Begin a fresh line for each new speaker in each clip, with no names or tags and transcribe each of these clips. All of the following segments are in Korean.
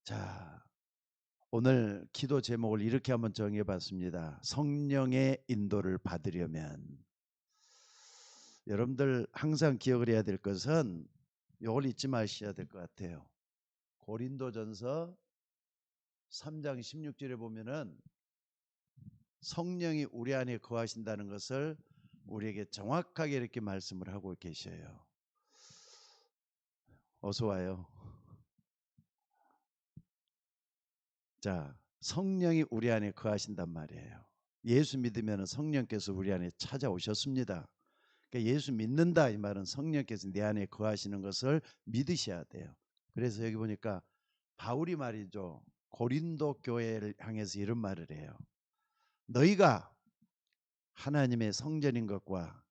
자, 오늘 기도 제목을 이렇게 한번 정해봤습니다. 성령의 인도를 받으려면 여러분들 항상 기억을 해야 될 것은 이걸 잊지 마셔야 될 것 같아요. 고린도전서 3장 16절에 보면은 성령이 우리 안에 거하신다는 것을 우리에게 정확하게 이렇게 말씀을 하고 계셔요. 어서 와요. 자, 성령이 우리 안에 거하신단 말이에요. 예수 믿으면 성령께서 우리 안에 찾아오셨습니다. 그러니까 예수 믿는다 이 말은 성령께서 내 안에 거하시는 것을 믿으셔야 돼요. 그래서 여기 보니까 바울이 말이죠. 고린도 교회를 향해서 이런 말을 해요. 너희가 하나님의 성전인 것과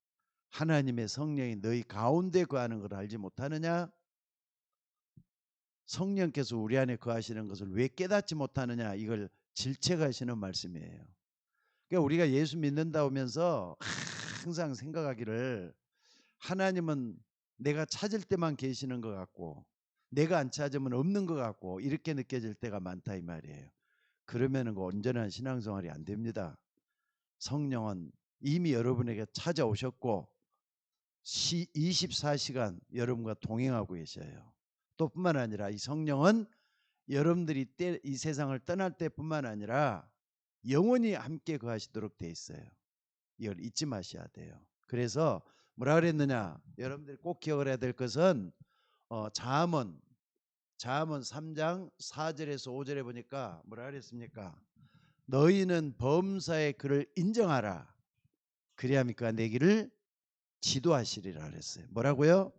하나님의 성령이 너희 가운데 거하는 걸 알지 못하느냐? 성령께서 우리 안에 거하시는 것을 왜 깨닫지 못하느냐? 이걸 질책하시는 말씀이에요. 그러니까 우리가 예수 믿는다 하면서 항상 생각하기를 하나님은 내가 찾을 때만 계시는 것 같고 내가 안 찾으면 없는 것 같고 이렇게 느껴질 때가 많다 이 말이에요. 그러면 그 온전한 신앙생활이 안 됩니다. 성령은 이미 여러분에게 찾아오셨고 24시간 여러분과 동행하고 계셔요. 또 뿐만 아니라 이 성령은 여러분들이 이 세상을 떠날 때뿐만 아니라 영원히 함께 거하시도록 돼 있어요. 이걸 잊지 마셔야 돼요. 그래서 뭐라 그랬느냐? 여러분들이 꼭 기억을 해야 될 것은 잠언 3장 4절에서 5절에 보니까 뭐라 그랬습니까? 너희는 범사의 그를 인정하라. 그리하니까 내 길을 지도하시리라 그랬어요. 뭐라고요?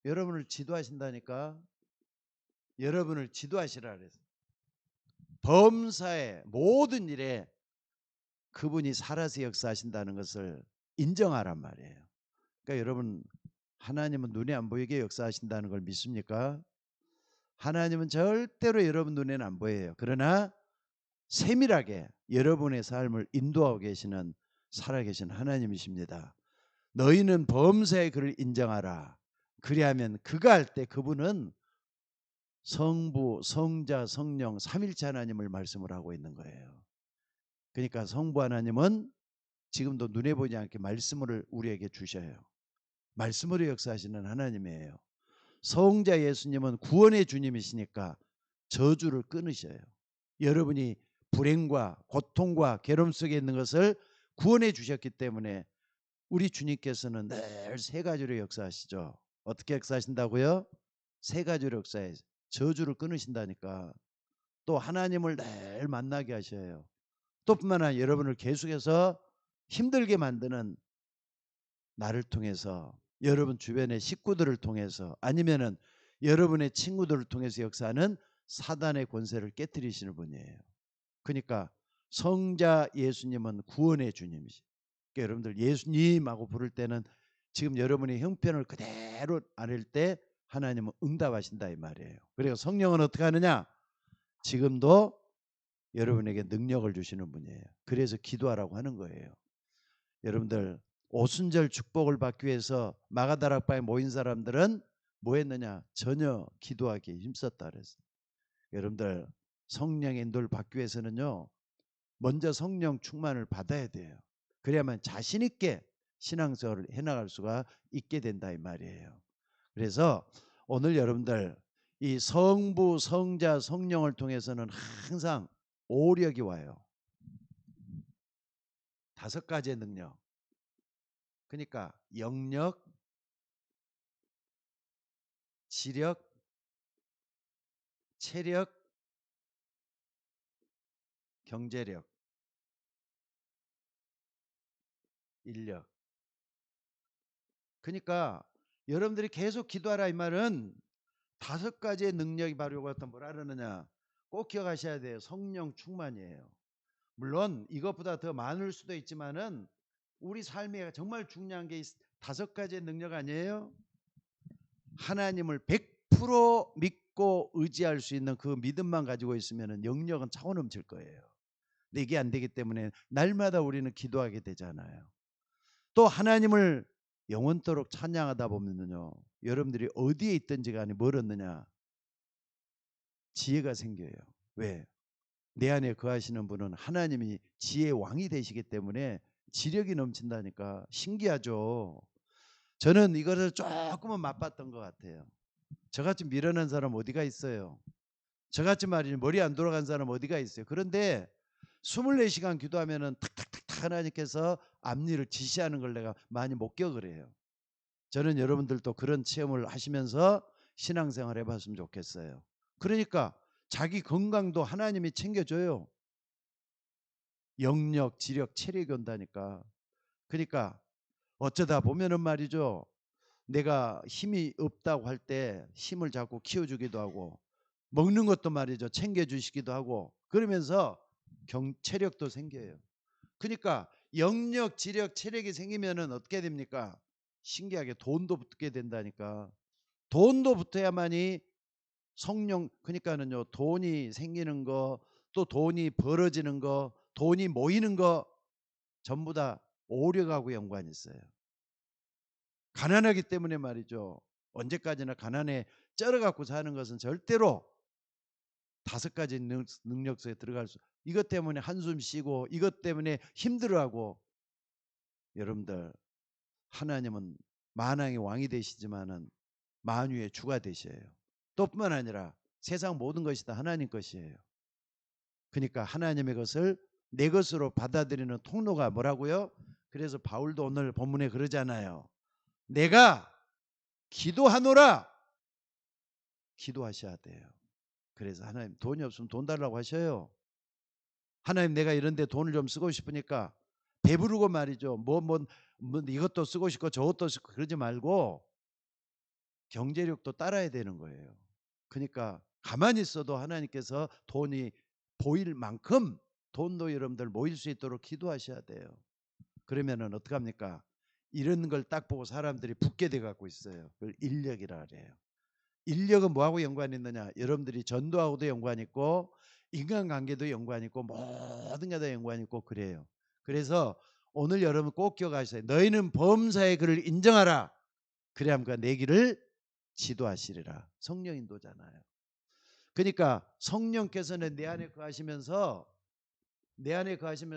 여러분을 지도하신다니까. 여러분을 지도하시라 그랬어요. 범사의 모든 일에 그분이 살아서 역사하신다는 것을 인정하란 말이에요. 그러니까 여러분 하나님은 눈에 안 보이게 역사하신다는 걸 믿습니까? 하나님은 절대로 여러분 눈에는 안 보여요. 그러나 세밀하게 여러분의 삶을 인도하고 계시는 살아계신 하나님이십니다. 너희는 범사의 그를 인정하라. 그리하면 그가 할 때 그분은 성부, 성자, 성령 삼일체 하나님을 말씀을 하고 있는 거예요. 그러니까 성부 하나님은 지금도 눈에 보이지 않게 말씀을 우리에게 주셔요. 말씀으로 역사하시는 하나님이에요. 성자 예수님은 구원의 주님이시니까 저주를 끊으셔요. 여러분이 불행과 고통과 괴로움 속에 있는 것을 구원해 주셨기 때문에 우리 주님께서는 늘 세 가지로 역사하시죠. 어떻게 역사하신다고요? 세 가지로 역사해 저주를 끊으신다니까. 또 하나님을 늘 만나게 하셔요. 또 뿐만 아니라 여러분을 계속해서 힘들게 만드는 나를 통해서 여러분 주변의 식구들을 통해서 아니면은 여러분의 친구들을 통해서 역사하는 사단의 권세를 깨뜨리시는 분이에요. 그러니까 성자 예수님은 구원의 주님이시. 그러니까 여러분들 예수님하고 부를 때는 지금 여러분의 형편을 그대로 안을 때 하나님은 응답하신다 이 말이에요. 그리고 성령은 어떻게 하느냐? 지금도 여러분에게 능력을 주시는 분이에요. 그래서 기도하라고 하는 거예요. 여러분들 오순절 축복을 받기 위해서 마가다락방에 모인 사람들은 뭐 했느냐? 전혀 기도하기에 힘썼다 그랬어요. 여러분들 성령의 인도를 받기 위해서는요. 먼저 성령 충만을 받아야 돼요. 그래야만 자신 있게 신앙생활을 해나갈 수가 있게 된다 이 말이에요. 그래서 오늘 여러분들 이 성부, 성자, 성령을 통해서는 항상 오력이 와요. 5가지의 능력. 그러니까 영력, 지력, 체력, 경제력, 인력. 그러니까 여러분들이 계속 기도하라 이 말은 5가지의 능력이 바로 이거 갖다 뭐라 그러느냐. 꼭 기억하셔야 돼요. 성령 충만이에요. 물론 이것보다 더 많을 수도 있지만은 우리 삶에 정말 중요한 게 5가지의 능력 아니에요? 하나님을 100% 믿고 의지할 수 있는 그 믿음만 가지고 있으면 영역은 차고 넘칠 거예요. 근데 이게 안 되기 때문에 날마다 우리는 기도하게 되잖아요. 또 하나님을 영원토록 찬양하다 보면요. 여러분들이 어디에 있든지 간에 뭘 얻느냐? 지혜가 생겨요. 왜? 내 안에 거하시는 분은 하나님이 지혜의 왕이 되시기 때문에 지력이 넘친다니까. 신기하죠. 저는 이거를 조금은 맛봤던 것 같아요. 저같이 미련한 사람 어디가 있어요? 저같이 말이지 머리 안 돌아간 사람 어디가 있어요? 그런데 24시간 기도하면은 탁탁탁탁 하나님께서 앞일을 지시하는 걸 내가 많이 목격을 해요. 저는 여러분들도 그런 체험을 하시면서 신앙생활 해봤으면 좋겠어요. 그러니까 자기 건강도 하나님이 챙겨줘요. 영력, 지력, 체력이 온다니까. 그러니까 어쩌다 보면은 말이죠. 내가 힘이 없다고 할 때 힘을 자꾸 키워주기도 하고 먹는 것도 말이죠. 챙겨주시기도 하고 그러면서 체력도 생겨요. 그러니까 영력, 지력, 체력이 생기면은 어떻게 됩니까? 신기하게 돈도 붙게 된다니까. 돈도 붙어야만이 성령 그러니까는요. 돈이 생기는 거 또 돈이 벌어지는 거 돈이 모이는 거 전부 다 오력하고 연관이 있어요. 가난하기 때문에 말이죠. 언제까지나 가난에 쩔어갖고 사는 것은 절대로 5가지 능력 속에 들어갈 수 이것 때문에 한숨 쉬고 이것 때문에 힘들어하고 여러분들 하나님은 만왕의 왕이 되시지만은 만유의 주가 되셔요. 또 뿐만 아니라 세상 모든 것이 다 하나님 것이에요. 그러니까 하나님의 것을 내 것으로 받아들이는 통로가 뭐라고요? 그래서 바울도 오늘 본문에 그러잖아요. 내가 기도하노라. 기도하셔야 돼요. 그래서 하나님 돈이 없으면 돈 달라고 하셔요. 하나님 내가 이런 데 돈을 좀 쓰고 싶으니까 배부르고 말이죠. 뭐 이것도 쓰고 싶고 저것도 쓰고 그러지 말고 경제력도 따라야 되는 거예요. 그러니까 가만히 있어도 하나님께서 돈이 보일 만큼 돈도 여러분들 모일 수 있도록 기도하셔야 돼요. 그러면은 어떡합니까? 이런 걸 딱 보고 사람들이 붙게 돼 갖고 있어요. 그걸 인력이라 그래요. 인력은 뭐하고 연관이 있느냐? 여러분들이 전도하고도 연관이 있고 인간관계도 연관이 있고 모든 게 다 연관이 있고 그래요. 그래서 오늘 여러분 꼭 기억하세요. 너희는 범사의 그를 인정하라. 그래야 함과 내 길을 지도하시리라. 성령 인도잖아요. 그러니까 성령께서는 내 안에 거하시면서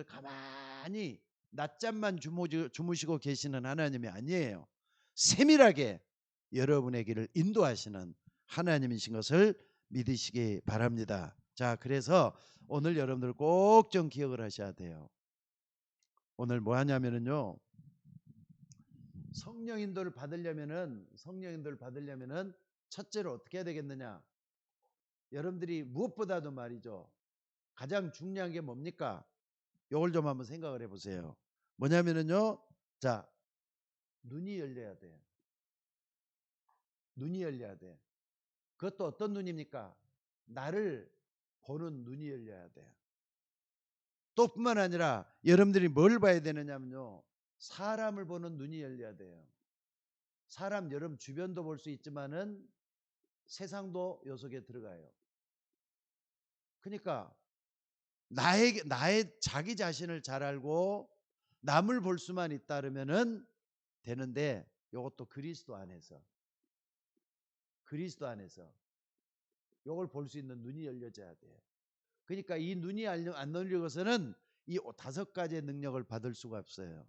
가만히 낮잠만 주무시고 계시는 하나님이 아니에요. 세밀하게 여러분의 길을 인도하시는 하나님이신 것을 믿으시기 바랍니다. 자, 그래서 오늘 여러분들 꼭 좀 기억을 하셔야 돼요. 오늘 뭐 하냐면은요. 성령 인도를 받으려면은 첫째로 어떻게 해야 되겠느냐? 여러분들이 무엇보다도 말이죠. 가장 중요한 게 뭡니까? 이걸 좀 한번 생각을 해보세요. 뭐냐면은요. 자, 눈이 열려야 돼. 눈이 열려야 돼. 그것도 어떤 눈입니까? 나를 보는 눈이 열려야 돼. 또 뿐만 아니라 여러분들이 뭘 봐야 되느냐면요. 사람을 보는 눈이 열려야 돼요. 사람 여러분 주변도 볼 수 있지만은 세상도 요 속에 들어가요. 그러니까 나의 자기 자신을 잘 알고 남을 볼 수만 있다면은 되는데 이것도 그리스도 안에서 이걸 볼 수 있는 눈이 열려져야 돼요. 그러니까 이 눈이 안 열려서는 이 5가지의 능력을 받을 수가 없어요.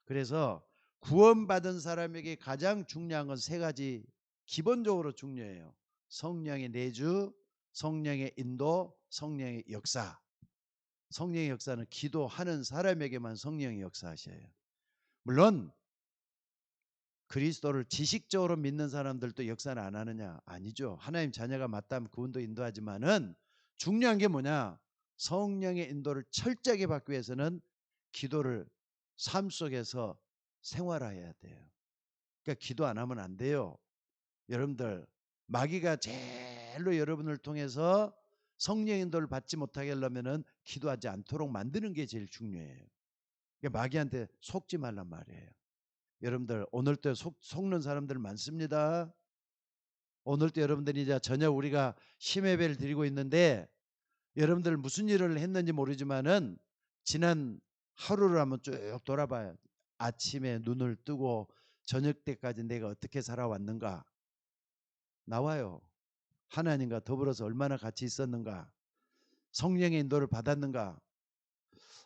그래서 구원받은 사람에게 가장 중요한 건 3가지 기본적으로 중요해요. 성령의 내주, 성령의 인도, 성령의 역사. 성령의 역사는 기도하는 사람에게만 성령의 역사하셔요. 물론 그리스도를 지식적으로 믿는 사람들도 역사는 안 하느냐? 아니죠. 하나님 자녀가 맞다면 그분도 인도하지만은 중요한 게 뭐냐? 성령의 인도를 철저하게 받기 위해서는 기도를 삶 속에서 생활해야 돼요. 그러니까 기도 안 하면 안 돼요. 여러분들 마귀가 제일로 여러분을 통해서 성령 인도를 받지 못하게 하려면은 기도하지 않도록 만드는 게 제일 중요해요. 그러니까 마귀한테 속지 말란 말이에요. 여러분들 오늘도 속는 사람들 많습니다. 오늘도 여러분들이 이제 저녁 우리가 심예배를 드리고 있는데 여러분들 무슨 일을 했는지 모르지만은 지난 하루를 한번 쭉 돌아봐요. 아침에 눈을 뜨고 저녁 때까지 내가 어떻게 살아왔는가 나와요. 하나님과 더불어서 얼마나 같이 있었는가, 성령의 인도를 받았는가.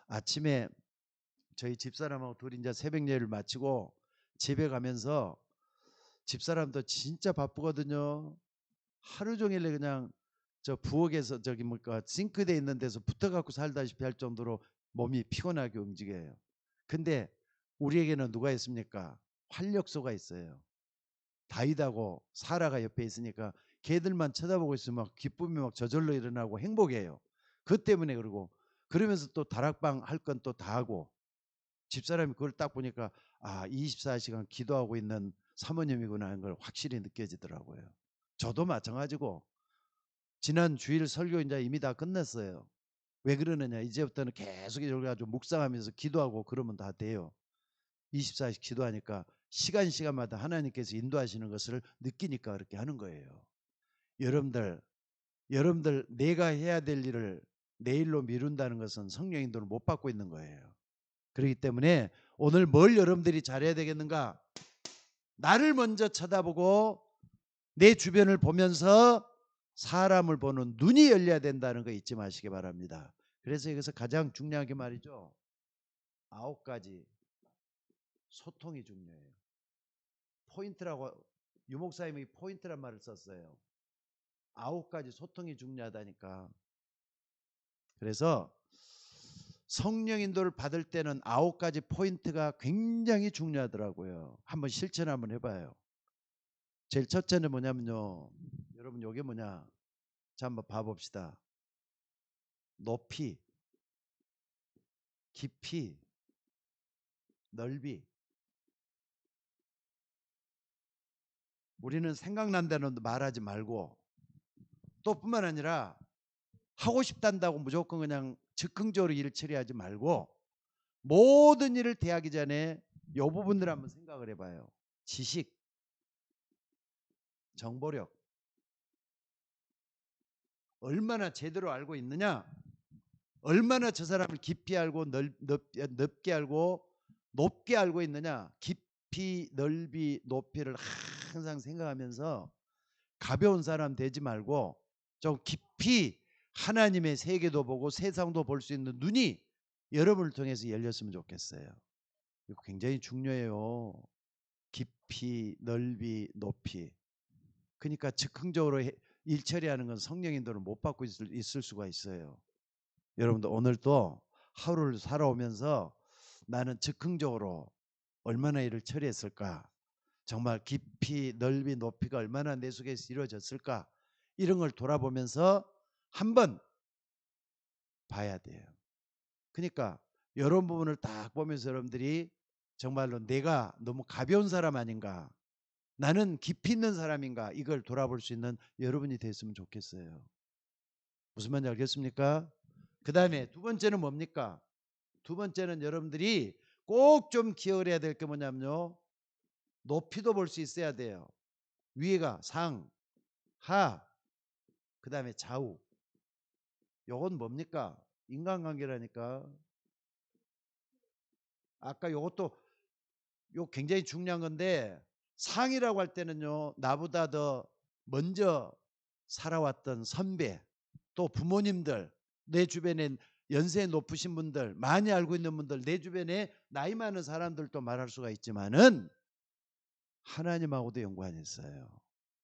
아침에 저희 집사람하고 둘이 이제 새벽 예를 마치고 집에 가면서, 집사람도 진짜 바쁘거든요. 하루 종일 그냥 저 부엌에서 저기 뭐까 싱크대에 있는 데서 붙어갖고 살다시피 할 정도로 몸이 피곤하게 움직여요. 근데 우리에게는 누가 있습니까? 활력소가 있어요. 다윗하고 사라가 옆에 있으니까 걔들만 쳐다보고 있으면 막 기쁨이 막 저절로 일어나고 행복해요. 그것 때문에. 그러고 그러면서 또 다락방 할 건 또 다 하고, 집사람이 그걸 딱 보니까 24시간 기도하고 있는 사모님이구나 하는 걸 확실히 느껴지더라고요. 저도 마찬가지고 지난 주일 설교 이제 이미 다 끝났어요. 왜 그러느냐, 이제부터는 계속 이걸 가지고 묵상하면서 기도하고 그러면 다 돼요. 24시 기도하니까 시간마다 하나님께서 인도하시는 것을 느끼니까 그렇게 하는 거예요. 여러분들 내가 해야 될 일을 내일로 미룬다는 것은 성령 인도를 못 받고 있는 거예요. 그렇기 때문에 오늘 뭘 여러분들이 잘해야 되겠는가? 나를 먼저 쳐다보고 내 주변을 보면서 사람을 보는 눈이 열려야 된다는 거 잊지 마시기 바랍니다. 그래서 여기서 가장 중요한 게 말이죠, 9가지 소통이 중요해요. 포인트라고 유목사님이 포인트란 말을 썼어요. 9가지 소통이 중요하다니까. 그래서 성령 인도를 받을 때는 9가지 포인트가 굉장히 중요하더라고요. 한번 실천 한번 해봐요. 제일 첫째는 뭐냐면요, 여러분 요게 뭐냐, 자 한번 봐봅시다. 높이, 깊이, 넓이. 우리는 생각난 대로 말하지 말고, 또 뿐만 아니라 하고 싶단다고 무조건 그냥 즉흥적으로 일을 처리하지 말고, 모든 일을 대하기 전에 이 부분들 한번 생각을 해봐요. 지식, 정보력, 얼마나 제대로 알고 있느냐, 얼마나 저 사람을 깊이 알고 넓게 알고 높게 알고 있느냐. 깊이, 넓이, 높이를 항상 생각하면서 가벼운 사람 되지 말고 좀 깊이 하나님의 세계도 보고 세상도 볼 수 있는 눈이 여러분을 통해서 열렸으면 좋겠어요. 이거 굉장히 중요해요. 깊이, 넓이, 높이. 그러니까 즉흥적으로 일 처리하는 건 성령 인도를 못 받고 있을 수가 있어요. 여러분들 오늘도 하루를 살아오면서 나는 즉흥적으로 얼마나 일을 처리했을까, 정말 깊이, 넓이, 높이가 얼마나 내 속에서 이루어졌을까, 이런 걸 돌아보면서 한번 봐야 돼요. 그러니까 이런 부분을 딱 보면서 여러분들이 정말로 내가 너무 가벼운 사람 아닌가, 나는 깊이 있는 사람인가, 이걸 돌아볼 수 있는 여러분이 됐으면 좋겠어요. 무슨 말인지 알겠습니까? 그 다음에 두 번째는 뭡니까? 두 번째는 여러분들이 꼭 좀 기억을 해야 될 게 뭐냐면요, 높이도 볼 수 있어야 돼요. 위에가 상, 하, 그 다음에 좌우. 요건 뭡니까? 인간관계라니까. 아까 요것도 요 굉장히 중요한 건데, 상이라고 할 때는요, 나보다 더 먼저 살아왔던 선배, 또 부모님들, 내 주변에 연세 높으신 분들, 많이 알고 있는 분들, 내 주변에 나이 많은 사람들도 말할 수가 있지만은 하나님하고도 연관이 있어요.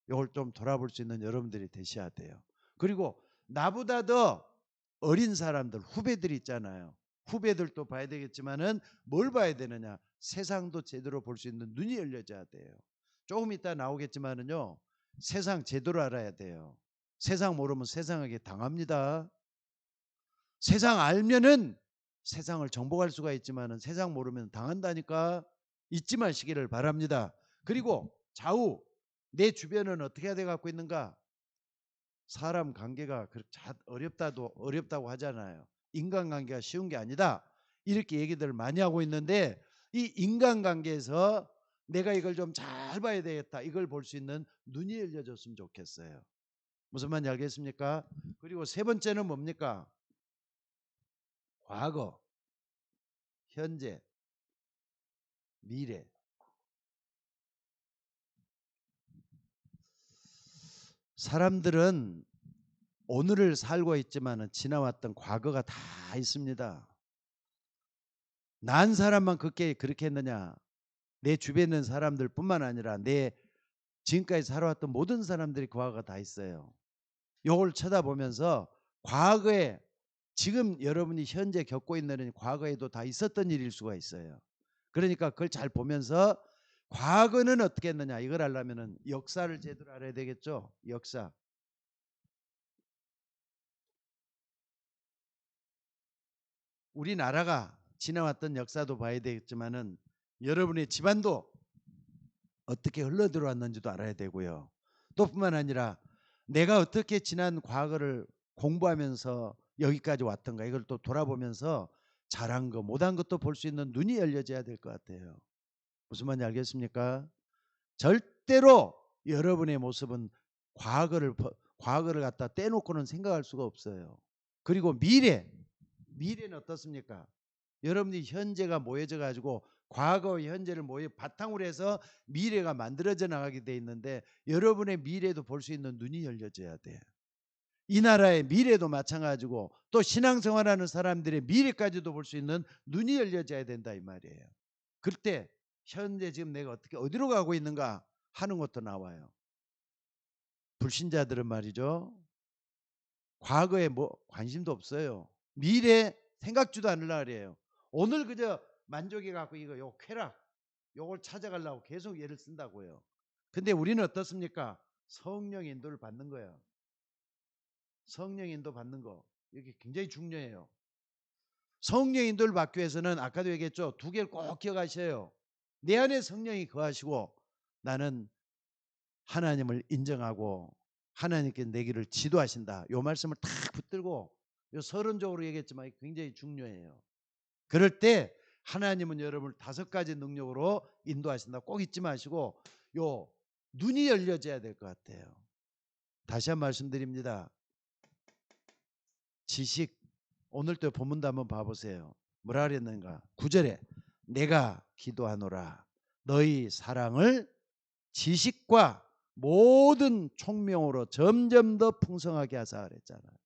이걸 좀 돌아볼 수 있는 여러분들이 되셔야 돼요. 그리고 나보다 더 어린 사람들, 후배들 있잖아요. 후배들도 봐야 되겠지만은 뭘 봐야 되느냐, 세상도 제대로 볼 수 있는 눈이 열려져야 돼요. 조금 이따 나오겠지만은요, 세상 제대로 알아야 돼요. 세상 모르면 세상에게 당합니다. 세상 알면은 세상을 정복할 수가 있지만은 세상 모르면 당한다니까. 잊지 마시기를 바랍니다. 그리고 좌우, 내 주변은 어떻게 돼 갖고 있는가? 사람 관계가 그렇게 어렵다고 하잖아요. 인간관계가 쉬운 게 아니다, 이렇게 얘기들을 많이 하고 있는데, 이 인간관계에서 내가 이걸 좀 잘 봐야 되겠다, 이걸 볼 수 있는 눈이 열려졌으면 좋겠어요. 무슨 말인지 알겠습니까? 그리고 세 번째는 뭡니까? 과거, 현재, 미래. 사람들은 오늘을 살고 있지만 지나왔던 과거가 다 있습니다. 난 사람만 그렇게 했느냐? 내 주변에 있는 사람들 뿐만 아니라 내 지금까지 살아왔던 모든 사람들이 과거가 다 있어요. 요걸 쳐다보면서 과거에 지금 여러분이 현재 겪고 있는 일은 과거에도 다 있었던 일일 수가 있어요. 그러니까 그걸 잘 보면서 과거는 어떻게 했느냐 이걸 알려면은 역사를 제대로 알아야 되겠죠. 역사. 우리나라가 지나왔던 역사도 봐야 되겠지만은 여러분의 집안도 어떻게 흘러 들어왔는지도 알아야 되고요. 또 뿐만 아니라 내가 어떻게 지난 과거를 공부하면서 여기까지 왔던가 이걸 또 돌아보면서 잘한 거 못한 것도 볼 수 있는 눈이 열려져야 될 것 같아요. 무슨 말인지 알겠습니까? 절대로 여러분의 모습은 과거를 갖다 떼놓고는 생각할 수가 없어요. 그리고 미래는 어떻습니까? 여러분이 현재가 모여져 가지고 과거와 현재를 모여 바탕으로 해서 미래가 만들어져 나가게 돼 있는데 여러분의 미래도 볼 수 있는 눈이 열려져야 돼. 이 나라의 미래도 마찬가지고 또 신앙생활하는 사람들의 미래까지도 볼 수 있는 눈이 열려져야 된다 이 말이에요. 그때 현재 지금 내가 어떻게 어디로 가고 있는가 하는 것도 나와요. 불신자들은 말이죠. 과거에 뭐 관심도 없어요. 미래 생각지도 않으려 그래요. 오늘 그저 만족해 갖고 이거 요 쾌락 요걸 찾아가려고 계속 예를 쓴다고요. 근데 우리는 어떻습니까? 성령 인도를 받는 거예요. 성령 인도 받는 거. 이게 굉장히 중요해요. 성령 인도를 받기 위해서는 아까도 얘기했죠. 두 개를 꼭 기억하셔요. 내 안에 성령이 거하시고 나는 하나님을 인정하고 하나님께 내 길을 지도하신다. 요 말씀을 딱 붙들고 요 서론적으로 얘기했지만 굉장히 중요해요. 그럴 때 하나님은 여러분을 5가지 능력으로 인도하신다. 꼭 잊지 마시고 요 눈이 열려져야 될 것 같아요. 다시 한 번 말씀드립니다. 지식 오늘 또 본문도 한번 봐보세요. 뭐라 그랬는가? 9절에 내가 기도하노라 너희 사랑을 지식과 모든 총명으로 점점 더 풍성하게 하사 그랬잖아요.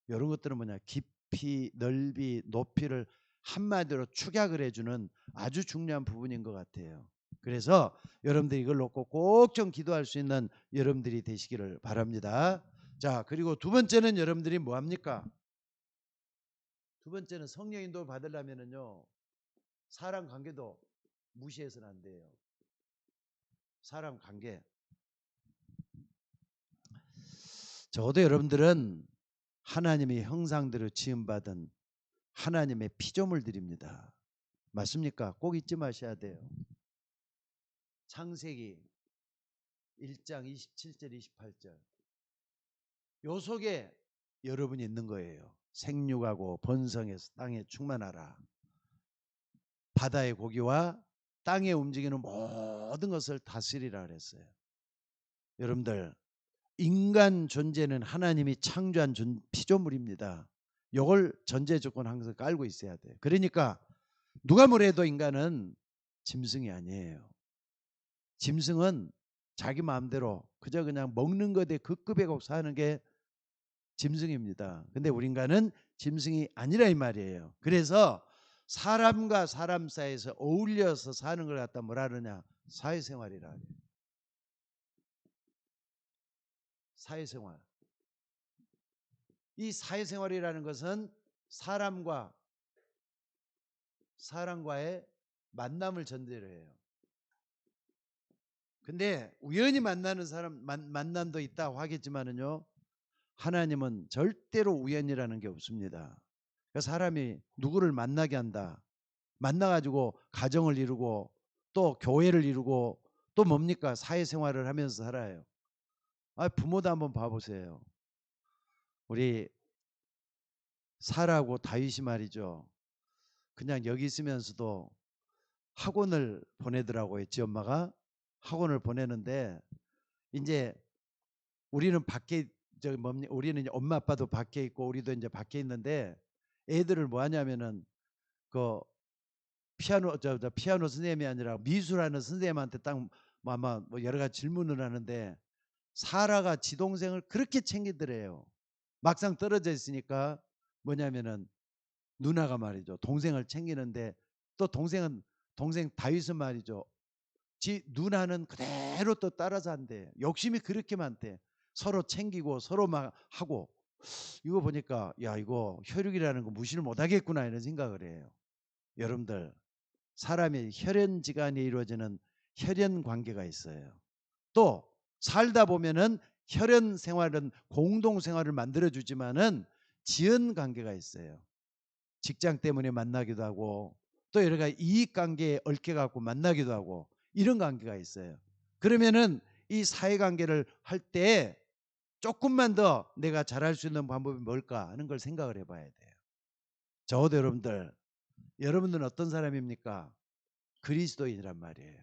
이런 것들은 뭐냐? 깊이, 넓이, 높이를 한마디로 축약을 해주는 아주 중요한 부분인 것 같아요. 그래서 여러분들이 이걸 놓고 꼭 좀 기도할 수 있는 여러분들이 되시기를 바랍니다. 자, 그리고 두 번째는 여러분들이 뭐합니까? 두 번째는 성령 인도를 받으려면은요, 사람 관계도 무시해서는 안 돼요. 사람 관계. 적어도 여러분들은 하나님의 형상대로 지음받은 하나님의 피조물들입니다. 맞습니까? 꼭 잊지 마셔야 돼요. 창세기 1장 27절 28절 요 속에 여러분이 있는 거예요. 생육하고 번성해서 땅에 충만하라. 바다의 고기와 땅에 움직이는 모든 것을 다스리라 그랬어요. 여러분들 인간 존재는 하나님이 창조한 피조물입니다. 이걸 전제 조건 항상 깔고 있어야 돼요. 그러니까 누가 뭐래도 인간은 짐승이 아니에요. 짐승은 자기 마음대로 그저 그냥 먹는 것에 급급해고 사는 게 짐승입니다. 근데 우리 인간은 짐승이 아니라 이 말이에요. 그래서 사람과 사람 사이에서 어울려서 사는 걸 갖다 뭐라 그러냐? 사회생활이라 그래요. 사회생활. 이 사회생활이라는 것은 사람과의 만남을 전제로 해요. 근데 우연히 만나는 사람 만남도 있다고 하겠지만은요. 하나님은 절대로 우연이라는 게 없습니다. 그러니까 사람이 누구를 만나게 한다. 만나가지고 가정을 이루고 또 교회를 이루고 또 뭡니까? 사회생활을 하면서 살아요. 부모도 한번 봐보세요. 우리 사라하고 다윗이 말이죠. 그냥 여기 있으면서도 학원을 보내더라고요. 지 엄마가 학원을 보내는데 이제 우리는 밖에 우리는 이제 엄마 아빠도 밖에 있고 우리도 이제 밖에 있는데 애들을 뭐 하냐면은 그 피아노 피아노 선생님이 아니라 미술하는 선생님한테 딱 아마 뭐 여러 가지 질문을 하는데 사라가 지 동생을 그렇게 챙기더래요. 막상 떨어져 있으니까 뭐냐면은 누나가 말이죠. 동생을 챙기는데 또 동생 다윗은 말이죠. 지 누나는 그대로 또 따라 산대. 욕심이 그렇게 많대. 서로 챙기고 서로 막 하고. 이거 보니까 야 이거 혈육이라는 거 무시를 못하겠구나 이런 생각을 해요. 여러분들 사람의 혈연지간에 이루어지는 혈연 관계가 있어요. 또 살다 보면은 혈연 생활은 공동 생활을 만들어 주지만은 지연 관계가 있어요. 직장 때문에 만나기도 하고 또 여러 가지 이익 관계에 얽혀 갖고 만나기도 하고 이런 관계가 있어요. 그러면은 이 사회 관계를 할 때 조금만 더 내가 잘할 수 있는 방법이 뭘까 하는 걸 생각을 해봐야 돼요. 적어도 여러분들은 어떤 사람입니까? 그리스도인이란 말이에요.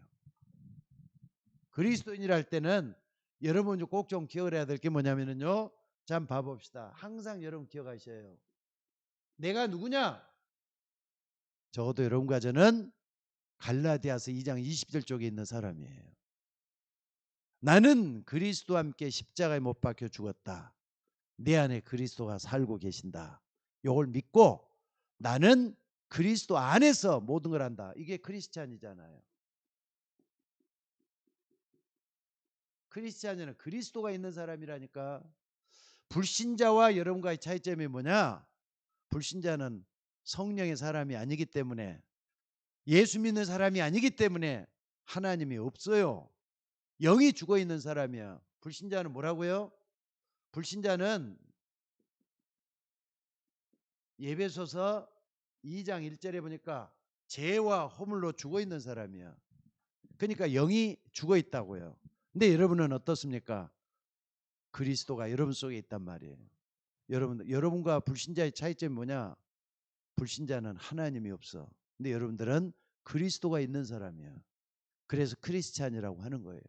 그리스도인이랄 때는 여러분이 꼭 좀 기억을 해야 될 게 뭐냐면요. 자, 한번 봐봅시다. 항상 여러분 기억하셔요. 내가 누구냐? 적어도 여러분과 저는 갈라디아서 2장 20절 쪽에 있는 사람이에요. 나는 그리스도와 함께 십자가에 못 박혀 죽었다. 내 안에 그리스도가 살고 계신다. 이걸 믿고 나는 그리스도 안에서 모든 걸 한다. 이게 크리스찬이잖아요. 크리스찬은 그리스도가 있는 사람이라니까. 불신자와 여러분과의 차이점이 뭐냐? 불신자는 성령의 사람이 아니기 때문에 예수 믿는 사람이 아니기 때문에 하나님이 없어요. 영이 죽어 있는 사람이야. 불신자는 뭐라고요? 불신자는 예배소서 2장 1절에 보니까 죄와 허물로 죽어 있는 사람이야. 그러니까 영이 죽어 있다고요. 근데 여러분은 어떻습니까? 그리스도가 여러분 속에 있단 말이에요. 여러분과 불신자의 차이점이 뭐냐? 불신자는 하나님이 없어. 근데 여러분들은 그리스도가 있는 사람이야. 그래서 크리스찬이라고 하는 거예요.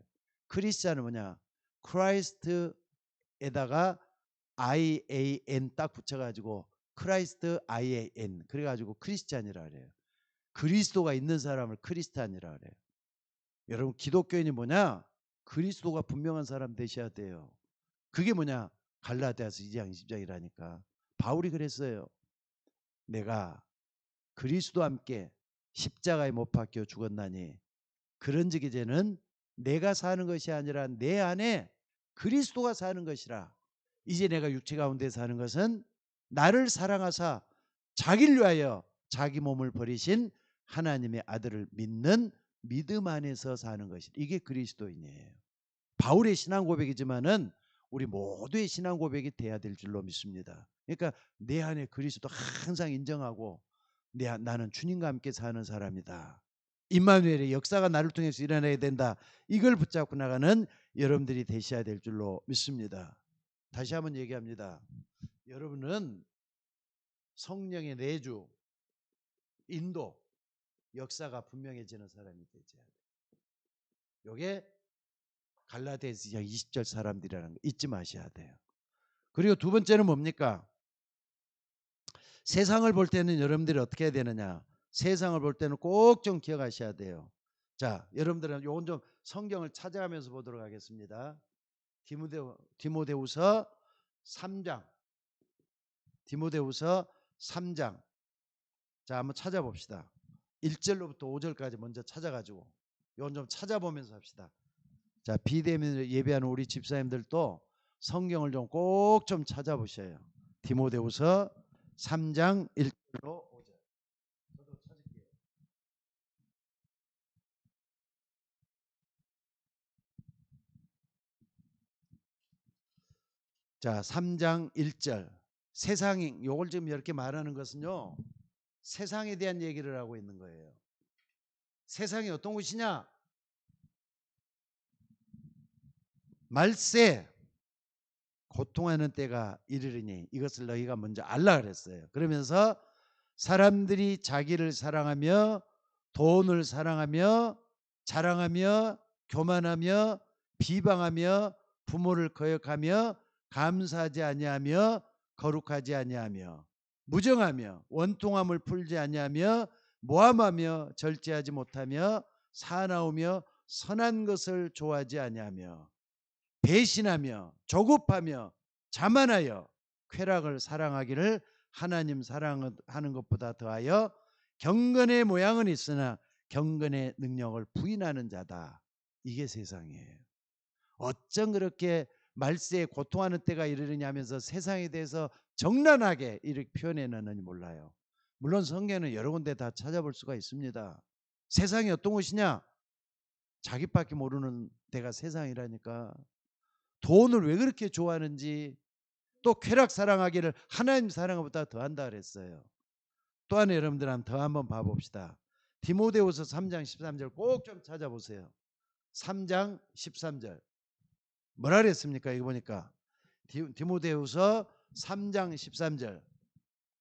크리스찬은 뭐냐? 크라이스트에다가 IAN 딱 붙여가지고 크라이스트 IAN 그래가지고 크리스찬이라 그래요. 그리스도가 있는 사람을 크리스찬이라 그래요. 여러분 기독교인이 뭐냐? 그리스도가 분명한 사람 되셔야 돼요. 그게 뭐냐? 갈라디아서 2장 20장이라니까. 바울이 그랬어요. 내가 그리스도와 함께 십자가에 못 박혀 죽었나니 그런즉 이제는 내가 사는 것이 아니라 내 안에 그리스도가 사는 것이라. 이제 내가 육체 가운데 사는 것은 나를 사랑하사 자기를 위하여 자기 몸을 버리신 하나님의 아들을 믿는 믿음 안에서 사는 것이. 이게 그리스도인이에요. 바울의 신앙 고백이지만은 우리 모두의 신앙 고백이 돼야 될 줄로 믿습니다. 그러니까 내 안에 그리스도 항상 인정하고 나는 주님과 함께 사는 사람이다. 임마누엘의 역사가 나를 통해서 일어나야 된다. 이걸 붙잡고 나가는 여러분들이 되셔야 될 줄로 믿습니다. 다시 한번 얘기합니다. 여러분은 성령의 내주, 인도, 역사가 분명해지는 사람이 되셔야 돼요. 이게 갈라디아서 20절 사람들이라는 거 잊지 마셔야 돼요. 그리고 두 번째는 뭡니까? 세상을 볼 때는 여러분들이 어떻게 해야 되느냐? 세상을 볼 때는 꼭 좀 기억하셔야 돼요. 자, 여러분들은 요건 좀 성경을 찾아가면서 보도록 하겠습니다. 디모데후서 3장. 디모데후서 3장. 자, 한번 찾아봅시다. 1절로부터 5절까지 먼저 찾아가지고 요건 좀 찾아보면서 합시다. 자, 비대면 예배하는 우리 집사님들도 성경을 좀 꼭 좀 찾아보셔요. 디모데후서 3장 1절로 5절. 저도 찾을게요. 자, 3장 1절. 세상이 요걸 지금 이렇게 말하는 것은요. 세상에 대한 얘기를 하고 있는 거예요. 세상이 어떤 곳이냐? 말세 고통하는 때가 이르리니 이것을 너희가 먼저 알라 그랬어요. 그러면서 사람들이 자기를 사랑하며 돈을 사랑하며 자랑하며 교만하며 비방하며 부모를 거역하며 감사하지 아니하며 거룩하지 아니하며 무정하며 원통함을 풀지 아니하며 모함하며 절제하지 못하며 사나우며 선한 것을 좋아하지 아니하며 배신하며 조급하며 자만하여 쾌락을 사랑하기를 하나님 사랑하는 것보다 더하여 경건의 모양은 있으나 경건의 능력을 부인하는 자다. 이게 세상이에요. 어쩜 그렇게 말세에 고통하는 때가 이르느냐 하면서 세상에 대해서 정란하게 이렇게 표현해놨는지 몰라요. 물론 성경에는 여러 군데 다 찾아볼 수가 있습니다. 세상이 어떤 것이냐? 자기밖에 모르는 데가 세상이라니까. 돈을 왜 그렇게 좋아하는지, 또 쾌락 사랑하기를 하나님 사랑보다 더한다 그랬어요. 또 하나 여러분들 더 한번 봐봅시다. 디모데후서 3장 13절 꼭 좀 찾아보세요. 3장 13절 뭐라 그랬습니까? 이거 보니까 디모데후서 3장 13절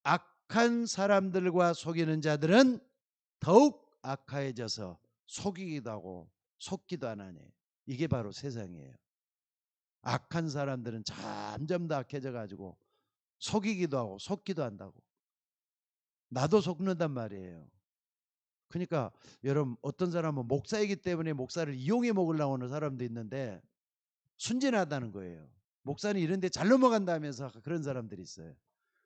악한 사람들과 속이는 자들은 더욱 악하여져서 속이기도 하고 속기도 하나니. 이게 바로 세상이에요. 악한 사람들은 점점 더 악해져 가지고 속이기도 하고 속기도 한다고. 나도 속는단 말이에요. 그러니까 여러분, 어떤 사람은 목사이기 때문에 목사를 이용해 먹으려고 하는 사람도 있는데 순진하다는 거예요. 목사는 이런 데 잘 넘어간다면서 그런 사람들이 있어요.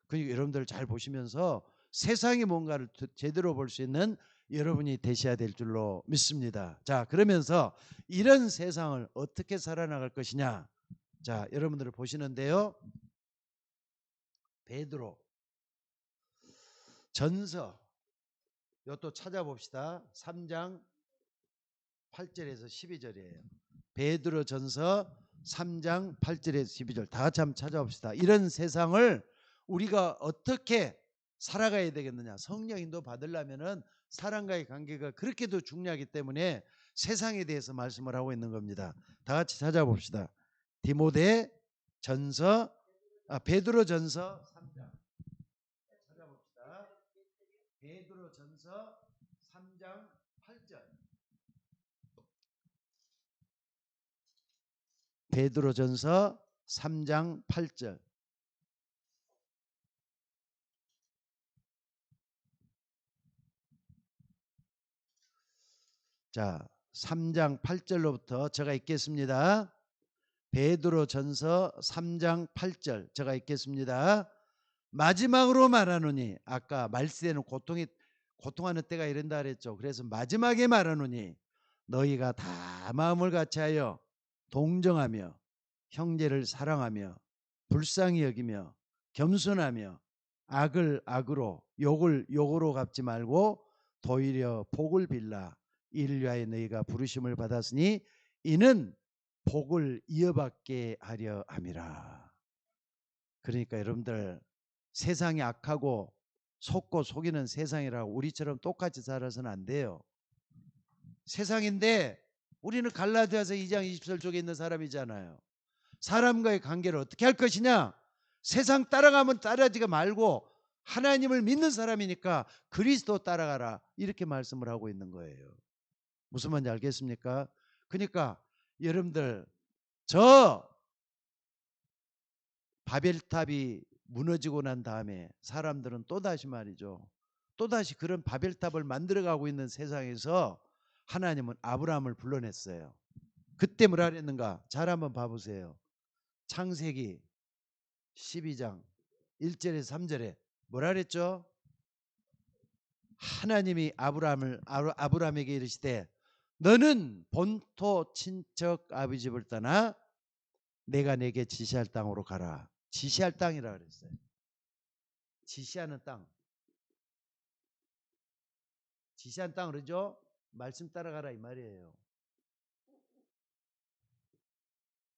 그러니까 여러분들 잘 보시면서 세상의 뭔가를 제대로 볼 수 있는 여러분이 되셔야 될 줄로 믿습니다. 자, 그러면서 이런 세상을 어떻게 살아나갈 것이냐. 자, 여러분들 보시는데요. 베드로 전서 이것도 찾아봅시다. 3장 8절에서 12절이에요. 베드로 전서 3장 8절에서 12절 다 같이 한번 찾아봅시다. 이런 세상을 우리가 어떻게 살아가야 되겠느냐. 성령 인도 받으려면은 사람과의 관계가 그렇게도 중요하기 때문에 세상에 대해서 말씀을 하고 있는 겁니다. 다 같이 찾아봅시다. 디모데 전서 베드로 전서 3장 찾아봅시다. 베드로 전서 3장 8절. 베드로 전서 3장 8절. 자, 3장 8절로부터 제가 읽겠습니다. 베드로 전서 3장 8절 제가 읽겠습니다. 마지막으로 말하노니, 아까 말세에는 고통하는 때가 이른다 그랬죠. 그래서 마지막에 말하노니 너희가 다 마음을 같이하여 동정하며 형제를 사랑하며 불쌍히 여기며 겸손하며 악을 악으로 욕을 욕으로 갚지 말고 도리어 복을 빌라. 이를 위하여 너희가 부르심을 받았으니 이는 복을 이어받게 하려 함이라. 그러니까 여러분들, 세상이 악하고 속고 속이는 세상이라고 우리처럼 똑같이 살아서는 안 돼요. 세상인데 우리는 갈라디아서 2장 20절 쪽에 있는 사람이잖아요. 사람과의 관계를 어떻게 할 것이냐? 세상 따라가면 따라지가 말고 하나님을 믿는 사람이니까 그리스도 따라가라, 이렇게 말씀을 하고 있는 거예요. 무슨 말인지 알겠습니까? 그러니까 여러분들, 저 바벨탑이 무너지고 난 다음에 사람들은 또다시 말이죠, 또다시 그런 바벨탑을 만들어가고 있는 세상에서 하나님은 아브라함을 불러냈어요. 그때 뭐라 그랬는가? 잘 한번 봐보세요. 창세기 12장 1절에서 3절에 뭐라 그랬죠? 하나님이 아브라함에게 이르시되 너는 본토 친척 아비 집을 떠나 내가 내게 지시할 땅으로 가라. 지시할 땅이라 그랬어요. 지시하는 땅. 지시한 땅 그러죠? 말씀 따라가라 이 말이에요.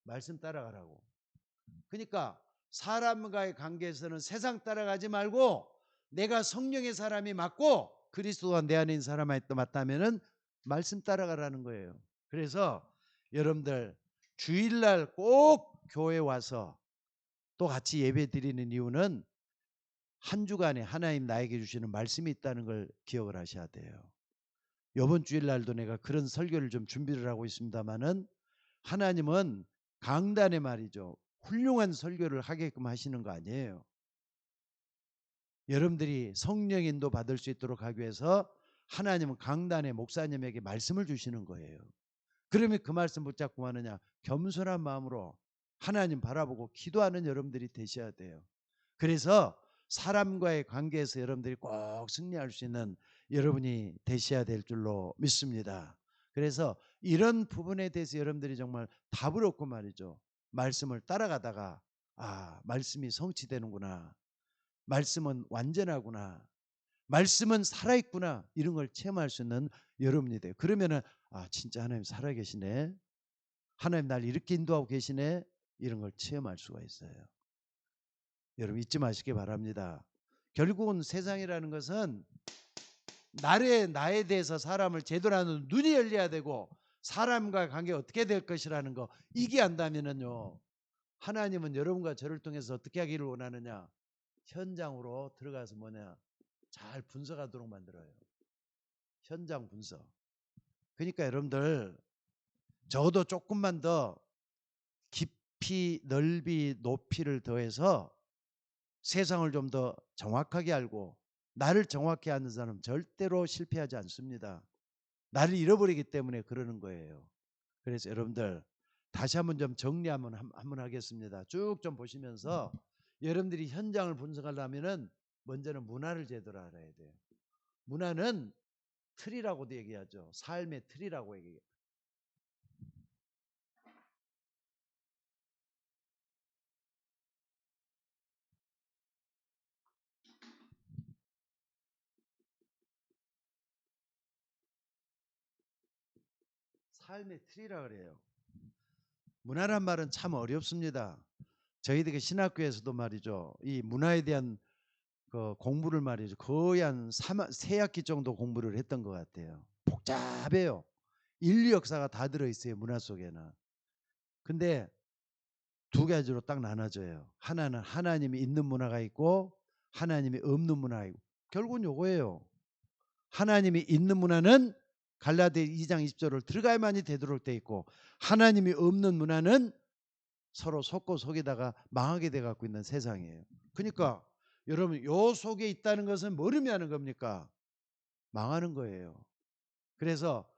말씀 따라가라고. 그러니까 사람과의 관계에서는 세상 따라가지 말고 내가 성령의 사람이 맞고 그리스도가 내 안에 있는 사람이 맞다면은 말씀 따라가라는 거예요. 그래서 여러분들 주일날 꼭 교회 와서 또 같이 예배 드리는 이유는 한 주간에 하나님 나에게 주시는 말씀이 있다는 걸 기억을 하셔야 돼요. 이번 주일날도 내가 그런 설교를 좀 준비를 하고 있습니다마는 하나님은 강단에 말이죠, 훌륭한 설교를 하게끔 하시는 거 아니에요. 여러분들이 성령 인도 받을 수 있도록 하기 위해서 하나님은 강단에 목사님에게 말씀을 주시는 거예요. 그러면 그 말씀 붙잡고 하느냐? 겸손한 마음으로 하나님 바라보고 기도하는 여러분들이 되셔야 돼요. 그래서 사람과의 관계에서 여러분들이 꼭 승리할 수 있는 여러분이 되셔야 될 줄로 믿습니다. 그래서 이런 부분에 대해서 여러분들이 정말 답을 얻고 말이죠. 말씀을 따라가다가 말씀이 성취되는구나. 말씀은 완전하구나. 말씀은 살아있구나. 이런 걸 체험할 수 있는 여러분이 돼요. 그러면은 진짜 하나님 살아계시네. 하나님 날 이렇게 인도하고 계시네. 이런 걸 체험할 수가 있어요. 여러분 잊지 마시기 바랍니다. 결국은 세상이라는 것은 나에 대해서 사람을 제대로 하는 눈이 열려야 되고 사람과 관계 어떻게 될 것이라는 거 이게 안다면은요. 하나님은 여러분과 저를 통해서 어떻게 하기를 원하느냐? 현장으로 들어가서 잘 분석하도록 만들어요. 현장 분석. 그러니까 여러분들 적어도 조금만 더 깊이 넓이 높이를 더해서 세상을 좀 더 정확하게 알고 나를 정확히 아는 사람은 절대로 실패하지 않습니다. 나를 잃어버리기 때문에 그러는 거예요. 그래서 여러분들 다시 한번 좀 정리 한번 하겠습니다. 쭉 좀 보시면서 여러분들이 현장을 분석하려면은 먼저는 문화를 제대로 알아야 돼요. 문화는 틀이라고도 얘기하죠. 삶의 틀이라고 얘기해요. 삶의 틀이라 그래요. 문화란 말은 참 어렵습니다. 저희들이 신학교에서도 말이죠. 이 문화에 대한 그 공부를 말이죠. 거의 한 3학기 정도 공부를 했던 것 같아요. 복잡해요. 인류 역사가 다 들어있어요. 문화 속에는. 근데 두 가지로 딱 나눠져요. 하나는 하나님이 있는 문화가 있고 하나님이 없는 문화가 있고 결국은 요거예요. 하나님이 있는 문화는 갈라디아 2장 20절을 들어가야만이 되도록 돼 있고 하나님이 없는 문화는 서로 속고 속이다가 망하게 돼 갖고 있는 세상이에요. 그러니까 여러분 요 속에 있다는 것은 뭘 의미하는 겁니까? 망하는 거예요. 그래서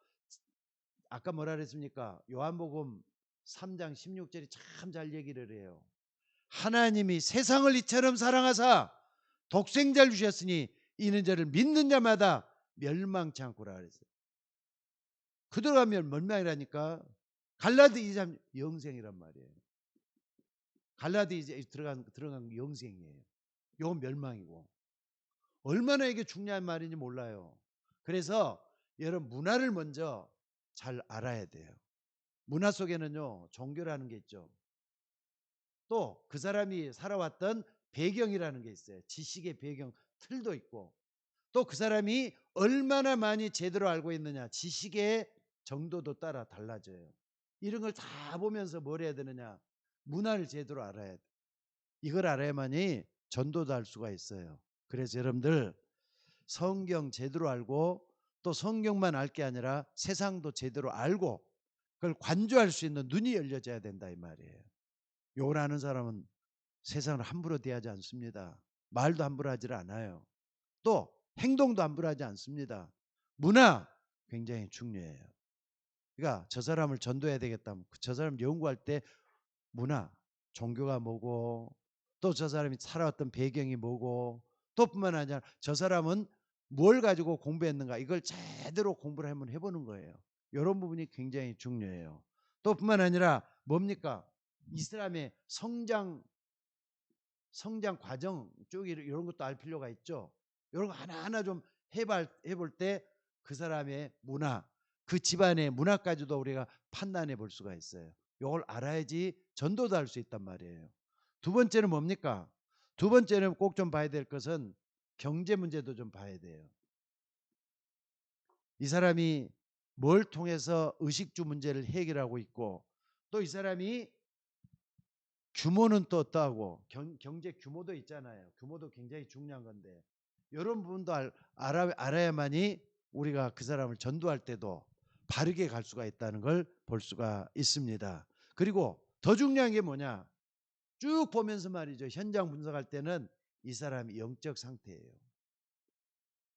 아까 뭐라 그랬습니까? 요한복음 3장 16절이 참 잘 얘기를 해요. 하나님이 세상을 이처럼 사랑하사 독생자를 주셨으니 이는 저를 믿는 자마다 멸망치 않고라 그랬어요. 그대로 가면 멸망이라니까. 갈라디 2장 영생이란 말이에요. 갈라디 이제 들어간 영생이에요. 요 멸망이고. 얼마나 이게 중요한 말인지 몰라요. 그래서 여러분 문화를 먼저 잘 알아야 돼요. 문화 속에는요 종교라는 게 있죠. 또 그 사람이 살아왔던 배경이라는 게 있어요. 지식의 배경 틀도 있고 또 그 사람이 얼마나 많이 제대로 알고 있느냐 지식의 정도도 따라 달라져요. 이런 걸 다 보면서 뭘 해야 되느냐 문화를 제대로 알아야 돼. 이걸 알아야만이 전도도 할 수가 있어요. 그래서 여러분들 성경 제대로 알고 또 성경만 알 게 아니라 세상도 제대로 알고 그걸 관조할 수 있는 눈이 열려져야 된다 이 말이에요. 요걸 아는 사람은 세상을 함부로 대하지 않습니다. 말도 함부로 하질 않아요. 또 행동도 함부로 하지 않습니다. 문화 굉장히 중요해요. 그러니까 저 사람을 전도해야 되겠다면 저 사람 연구할 때 문화, 종교가 뭐고 또 저 사람이 살아왔던 배경이 뭐고 또 뿐만 아니라 저 사람은 뭘 가지고 공부했는가 이걸 제대로 공부를 한번 해보는 거예요. 이런 부분이 굉장히 중요해요. 또 뿐만 아니라 뭡니까? 이슬람의 성장 과정 쭉 이런 것도 알 필요가 있죠. 이런 거 하나하나 좀 해볼 때 그 사람의 문화, 그 집안의 문화까지도 우리가 판단해 볼 수가 있어요. 이걸 알아야지 전도도 할 수 있단 말이에요. 두 번째는 뭡니까? 두 번째는 꼭 좀 봐야 될 것은 경제 문제도 좀 봐야 돼요. 이 사람이 뭘 통해서 의식주 문제를 해결하고 있고 또 이 사람이 규모는 또 어떠하고 경제 규모도 있잖아요. 규모도 굉장히 중요한 건데 이런 부분도 알아야만이 우리가 그 사람을 전도할 때도 바르게 갈 수가 있다는 걸 볼 수가 있습니다. 그리고 더 중요한 게 뭐냐? 쭉 보면서 말이죠. 현장 분석할 때는 이 사람이 영적 상태예요.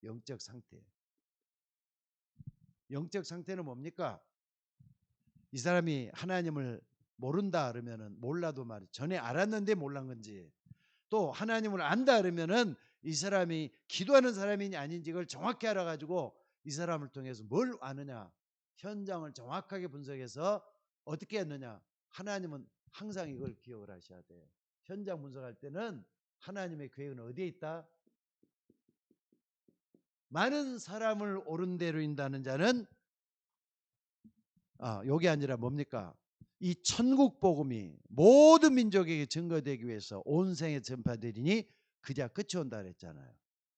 영적 상태. 영적 상태는 뭡니까? 이 사람이 하나님을 모른다 그러면은 몰라도 말이에요. 전에 알았는데 몰란 건지, 또 하나님을 안다 그러면은 이 사람이 기도하는 사람이냐 아닌지 이걸 정확히 알아가지고 이 사람을 통해서 뭘 아느냐, 현장을 정확하게 분석해서 어떻게 했느냐. 하나님은 항상 이걸 기억을 하셔야 돼요. 현장 분석할 때는 하나님의 계획은 어디에 있다? 많은 사람을 옳은 대로 인다는 자는 요게 아니라 뭡니까? 이 천국 복음이 모든 민족에게 증거되기 위해서 온 생에 전파되리니 그자 끝이 온다 그랬잖아요.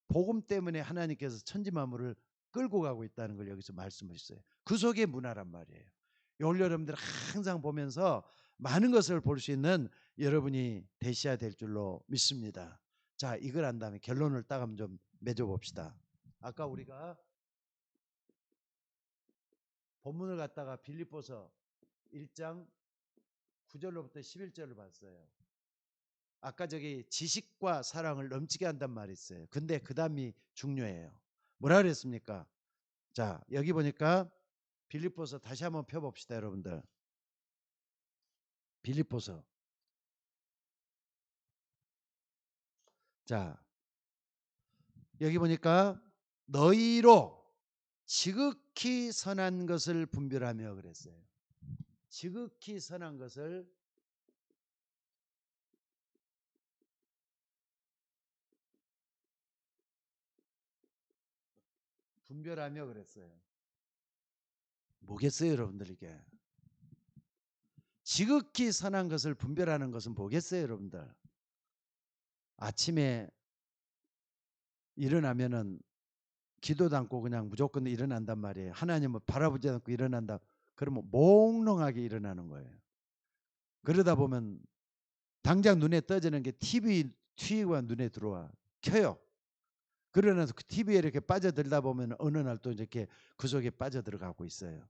복음 때문에 하나님께서 천지 만물을 끌고 가고 있다는 걸 여기서 말씀하셨어요. 그 속에 문화란 말이에요. 올 여러분들 항상 보면서 많은 것을 볼 수 있는 여러분이 되셔야 될 줄로 믿습니다. 자, 이걸 한 다음에 결론을 딱 한번 좀 맺어봅시다. 아까 우리가 본문을 갖다가 빌립보서 1장 9절로부터 11절을 봤어요. 아까 저기 지식과 사랑을 넘치게 한단 말이 있어요. 근데 그 다음이 중요해요. 뭐라 그랬습니까? 자, 여기 보니까 빌립보서 다시 한번 펴봅시다, 여러분들. 빌립보서. 자, 여기 보니까 너희로 지극히 선한 것을 분별하며 그랬어요. 지극히 선한 것을 분별하며 그랬어요. 뭐겠어요, 여러분들 이게? 지극히 선한 것을 분별하는 것은 뭐겠어요, 여러분들? 아침에 일어나면은 기도도 않고 그냥 무조건 일어난단 말이에요. 하나님을 바라보지 않고 일어난다. 그러면 몽롱하게 일어나는 거예요. 그러다 보면 당장 눈에 떠지는 게 TV가 눈에 들어와 켜요. 그러면서 그 TV에 이렇게 빠져들다 보면 어느 날 또 이렇게 그 속에 빠져들어가고 있어요.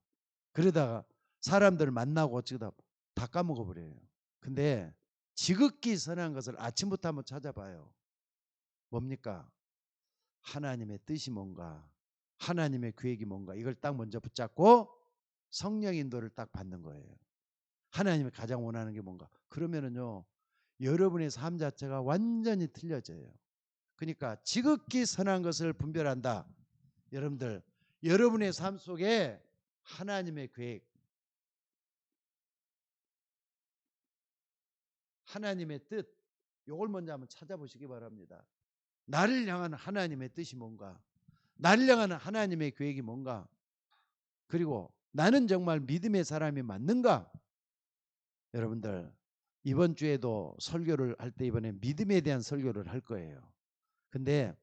그러다가 사람들 만나고 어쩌다 다 까먹어 버려요. 근데 지극히 선한 것을 아침부터 한번 찾아봐요. 뭡니까? 하나님의 뜻이 뭔가, 하나님의 계획이 뭔가, 이걸 딱 먼저 붙잡고 성령 인도를 딱 받는 거예요. 하나님이 가장 원하는 게 뭔가. 그러면은요, 여러분의 삶 자체가 완전히 틀려져요. 그러니까 지극히 선한 것을 분별한다. 여러분들, 여러분의 삶 속에 하나님의 계획, 하나님의 뜻, 이걸 먼저 한번 찾아보시기 바랍니다. 나를 향한 하나님의 뜻이 뭔가, 나를 향한 하나님의 계획이 뭔가, 그리고 나는 정말 믿음의 사람이 맞는가? 여러분들, 이번 주에도 설교를 할 때 이번에 믿음에 대한 설교를 할 거예요. 근데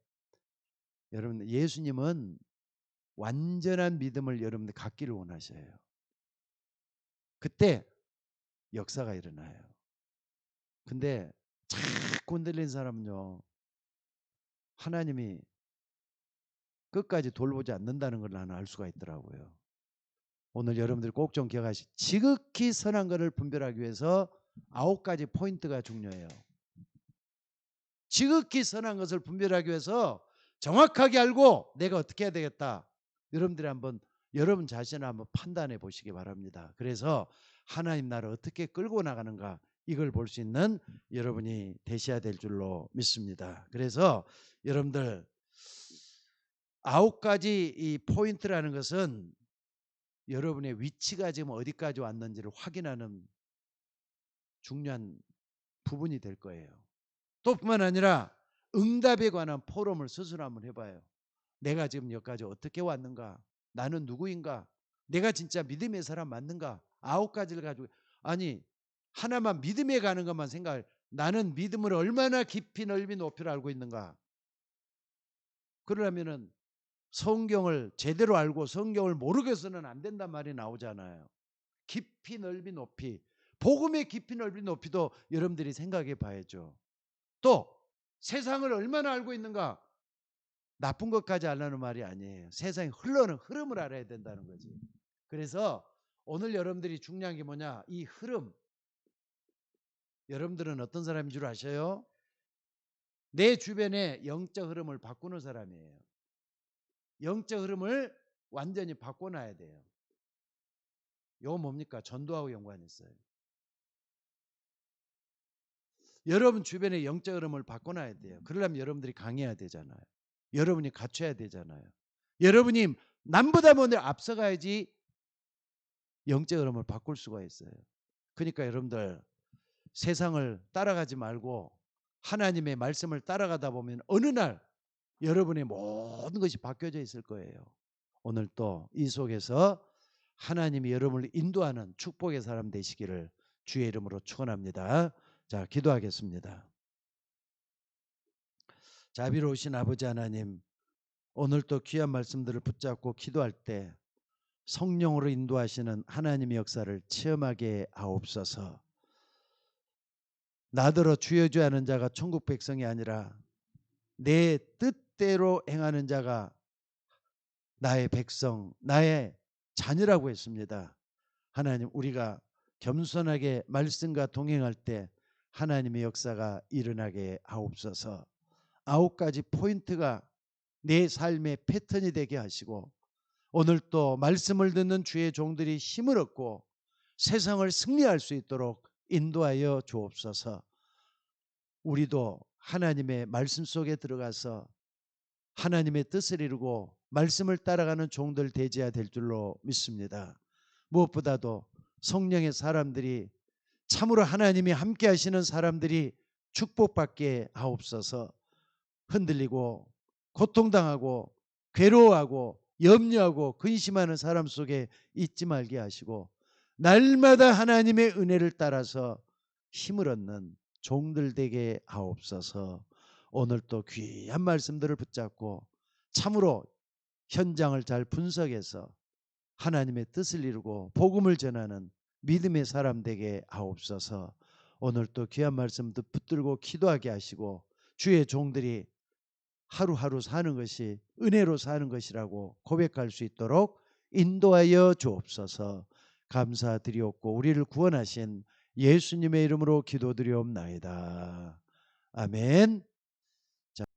여러분, 예수님은 완전한 믿음을 여러분들 갖기를 원하셔요. 그때 역사가 일어나요. 근데 자꾸 흔들린 사람은요, 하나님이 끝까지 돌보지 않는다는 걸 나는 알 수가 있더라고요. 오늘 여러분들이 꼭 좀 기억하시. 지극히 선한 것을 분별하기 위해서 9가지 포인트가 중요해요. 지극히 선한 것을 분별하기 위해서 정확하게 알고 내가 어떻게 해야 되겠다. 여러분들이 한번 여러분 자신을 한번 판단해 보시기 바랍니다. 그래서 하나님 나라를 어떻게 끌고 나가는가, 이걸 볼 수 있는 여러분이 되셔야 될 줄로 믿습니다. 그래서 여러분들 9가지 이 포인트라는 것은 여러분의 위치가 지금 어디까지 왔는지를 확인하는 중요한 부분이 될 거예요. 또 뿐만 아니라 응답에 관한 포럼을 스스로 한번 해봐요. 내가 지금 여기까지 어떻게 왔는가? 나는 누구인가? 내가 진짜 믿음의 사람 맞는가? 9가지를 가지고, 아니 하나만 믿음에 가는 것만 생각해. 나는 믿음을 얼마나 깊이 넓이 높이를 알고 있는가? 그러려면은 성경을 제대로 알고 성경을 모르겠어는 안 된단 말이 나오잖아요. 깊이 넓이 높이, 복음의 깊이 넓이 높이도 여러분들이 생각해 봐야죠. 또 세상을 얼마나 알고 있는가? 나쁜 것까지 알라는 말이 아니에요. 세상에 흘러는 흐름을 알아야 된다는 거지. 그래서 오늘 여러분들이 중요한 게 뭐냐? 이 흐름. 여러분들은 어떤 사람인 줄 아셔요? 내 주변의 영적 흐름을 바꾸는 사람이에요. 영적 흐름을 완전히 바꿔놔야 돼요. 이거 뭡니까? 전도하고 연관이 있어요. 여러분 주변에 영적 흐름을 바꿔놔야 돼요. 그러려면 여러분들이 강해야 되잖아요. 여러분이 갖춰야 되잖아요. 여러분이 남보다 먼저 앞서가야지 영적 흐름을 바꿀 수가 있어요. 그러니까 여러분들 세상을 따라가지 말고 하나님의 말씀을 따라가다 보면 어느 날 여러분의 모든 것이 바뀌어져 있을 거예요. 오늘 또 이 속에서 하나님이 여러분을 인도하는 축복의 사람 되시기를 주의 이름으로 축원합니다. 자, 기도하겠습니다. 자비로우신 아버지 하나님, 오늘 또 귀한 말씀들을 붙잡고 기도할 때 성령으로 인도하시는 하나님의 역사를 체험하게 하옵소서. 나더러 주여 주여 하는 자가 천국 백성이 아니라 내 뜻대로 행하는 자가 나의 백성, 나의 자녀라고 했습니다. 하나님, 우리가 겸손하게 말씀과 동행할 때 하나님의 역사가 일어나게 하옵소서. 9가지 포인트가 내 삶의 패턴이 되게 하시고 오늘 또 말씀을 듣는 주의 종들이 힘을 얻고 세상을 승리할 수 있도록 인도하여 주옵소서. 우리도 하나님의 말씀 속에 들어가서 하나님의 뜻을 이루고 말씀을 따라가는 종들 되어야 될 줄로 믿습니다. 무엇보다도 성령의 사람들이 참으로 하나님이 함께 하시는 사람들이 축복받게 하옵소서. 흔들리고 고통당하고 괴로워하고 염려하고 근심하는 사람 속에 있지 말게 하시고 날마다 하나님의 은혜를 따라서 힘을 얻는 종들 되게 하옵소서. 오늘 또 귀한 말씀들을 붙잡고 참으로 현장을 잘 분석해서 하나님의 뜻을 이루고 복음을 전하는 믿음의 사람 되게 하옵소서. 오늘 또 귀한 말씀도 붙들고 기도하게 하시고 주의 종들이 하루하루 사는 것이 은혜로 사는 것이라고 고백할 수 있도록 인도하여 주옵소서. 감사드리옵고 우리를 구원하신 예수님의 이름으로 기도드리옵나이다. 아멘.